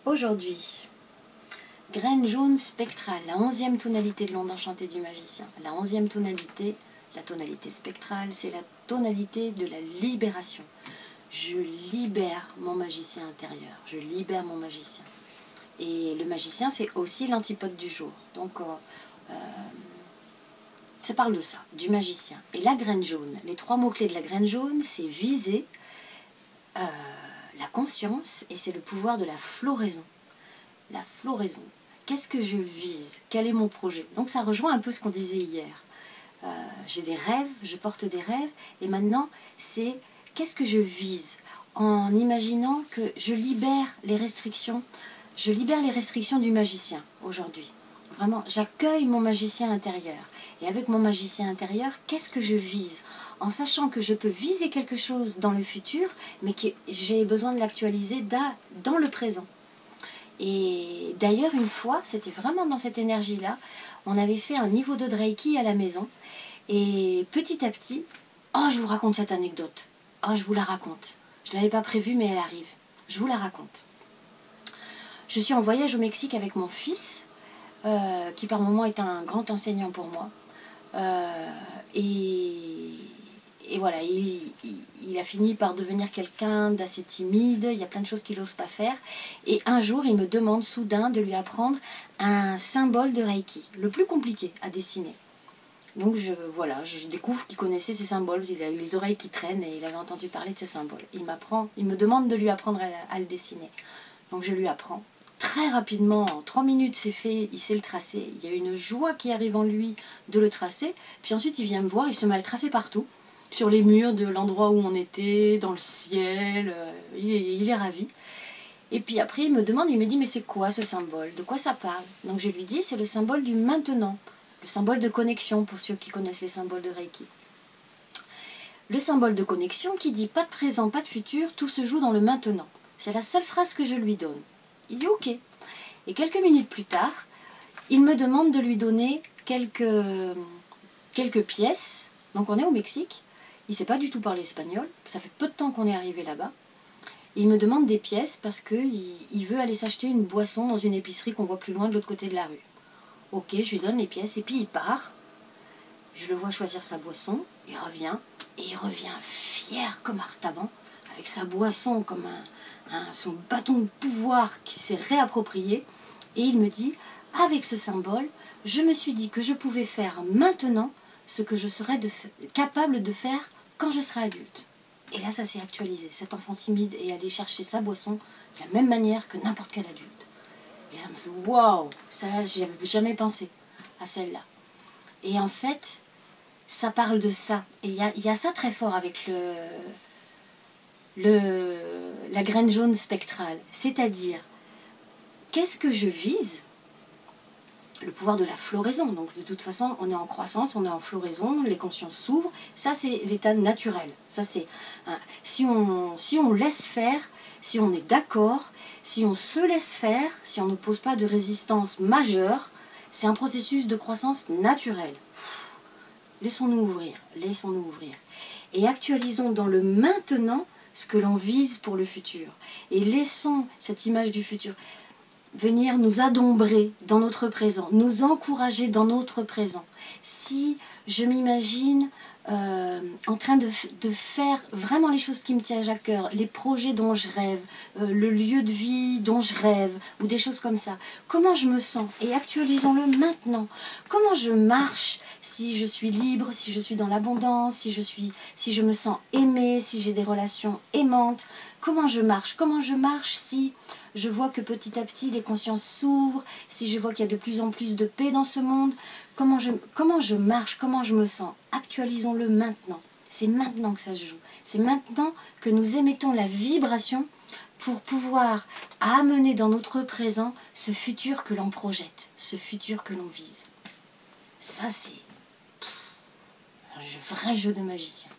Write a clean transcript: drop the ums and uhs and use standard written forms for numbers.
Aujourd'hui, graine jaune spectrale, la 11e tonalité de l'onde enchantée du magicien. La 11e tonalité, la tonalité spectrale, c'est la tonalité de la libération. Je libère mon magicien intérieur, je libère mon magicien. Et le magicien, c'est aussi l'antipode du jour. Donc, ça parle de ça, du magicien. Et la graine jaune, les 3 mots-clés de la graine jaune, c'est viser, la conscience, et c'est le pouvoir de la floraison. La floraison. Qu'est-ce que je vise? Quel est mon projet? Donc ça rejoint un peu ce qu'on disait hier. J'ai des rêves, je porte des rêves, et maintenant, c'est qu'est-ce que je vise? En imaginant que je libère les restrictions du magicien aujourd'hui. Vraiment, j'accueille mon magicien intérieur. Et avec mon magicien intérieur, qu'est-ce que je vise? En sachant que je peux viser quelque chose dans le futur, mais que j'ai besoin de l'actualiser dans le présent. Et d'ailleurs, une fois, c'était vraiment dans cette énergie-là, on avait fait un niveau 2 de Reiki à la maison. Et petit à petit, oh, je vous raconte cette anecdote. Oh, je vous la raconte. Je ne l'avais pas prévue, mais elle arrive. Je vous la raconte. Je suis en voyage au Mexique avec mon fils, qui par moments est un grand enseignant pour moi. Et voilà, il a fini par devenir quelqu'un d'assez timide, il y a plein de choses qu'il n'ose pas faire. Et un jour, il me demande soudain de lui apprendre un symbole de Reiki, le plus compliqué à dessiner. Donc je découvre qu'il connaissait ces symboles, il a les oreilles qui traînent et il avait entendu parler de ces symboles. Il me demande de lui apprendre à le dessiner. Donc je lui apprends. Très rapidement, en 3 minutes, c'est fait, il sait le tracer. Il y a une joie qui arrive en lui de le tracer. Puis ensuite, il vient me voir, il se met à le tracer partout. Sur les murs de l'endroit où on était, dans le ciel. Il est ravi. Et puis après, il me demande, il me dit, mais c'est quoi ce symbole? De quoi ça parle? Donc je lui dis, c'est le symbole du maintenant. Le symbole de connexion, pour ceux qui connaissent les symboles de Reiki. Le symbole de connexion qui dit pas de présent, pas de futur, tout se joue dans le maintenant. C'est la seule phrase que je lui donne. Il dit ok. Et quelques minutes plus tard, il me demande de lui donner quelques pièces. Donc on est au Mexique. Il ne sait pas du tout parler espagnol. Ça fait peu de temps qu'on est arrivé là-bas. Il me demande des pièces parce qu'il veut aller s'acheter une boisson dans une épicerie qu'on voit plus loin de l'autre côté de la rue. Ok, je lui donne les pièces et puis il part. Je le vois choisir sa boisson. Il revient. Et il revient fier comme Artaban, avec sa boisson comme son bâton de pouvoir qui s'est réapproprié. Et il me dit, avec ce symbole, je me suis dit que je pouvais faire maintenant ce que je serais capable de faire quand je serai adulte. Et là, ça s'est actualisé. Cet enfant timide est allé chercher sa boisson de la même manière que n'importe quel adulte. Et ça me fait waouh, ça, j'y avais jamais pensé à celle-là. Et en fait, ça parle de ça. Et il y a ça très fort avec la graine jaune spectrale. C'est-à-dire, qu'est-ce que je vise? Le pouvoir de la floraison. Donc de toute façon, on est en croissance, on est en floraison, les consciences s'ouvrent. Ça, c'est l'état naturel. Ça, c'est si on laisse faire, si on est d'accord, si on se laisse faire, si on ne pose pas de résistance majeure, c'est un processus de croissance naturel. Laissons-nous ouvrir, laissons-nous ouvrir. Et actualisons dans le maintenant ce que l'on vise pour le futur. Et laissons cette image du futur venir nous adombrer dans notre présent, nous encourager dans notre présent. Si je m'imagine en train de faire vraiment les choses qui me tiennent à cœur, les projets dont je rêve, le lieu de vie dont je rêve, ou des choses comme ça, comment je me sens? Et actualisons-le maintenant. Comment je marche si je suis libre, si je suis dans l'abondance, si je me sens aimée, si j'ai des relations aimantes? Comment je marche? Comment je marche si je vois que petit à petit les consciences s'ouvrent, si je vois qu'il y a de plus en plus de paix dans ce monde? Comment je marche? Comment je me sens? Actualisons-le maintenant. C'est maintenant que ça se joue. C'est maintenant que nous émettons la vibration pour pouvoir amener dans notre présent ce futur que l'on projette, ce futur que l'on vise. Ça, c'est un vrai jeu de magicien.